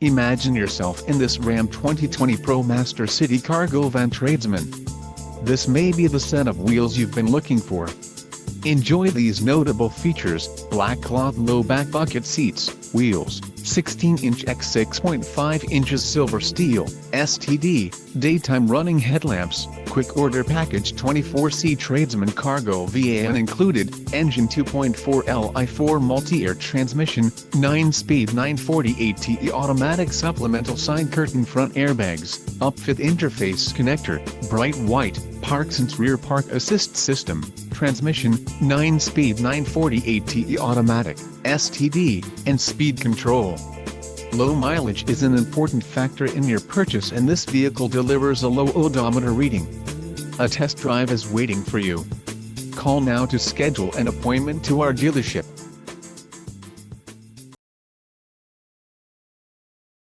Imagine yourself in this Ram 2020 ProMaster City Cargo Van Tradesman. This may be the set of wheels you've been looking for. Enjoy these notable features: black cloth low back bucket seats, wheels, 16-inch x 6.5 inches silver steel, STD, daytime running headlamps, quick order package 24C Tradesman Cargo VAN included, engine 2.4 Li4 multi-air transmission, 9-speed 940ATE automatic supplemental side curtain front airbags, upfit interface connector, bright white, park sense rear park assist system, transmission, 9-speed 940ATE automatic, STD, and speed control. Low mileage is an important factor in your purchase, and this vehicle delivers a low odometer reading. A test drive is waiting for you. Call now to schedule an appointment to our dealership.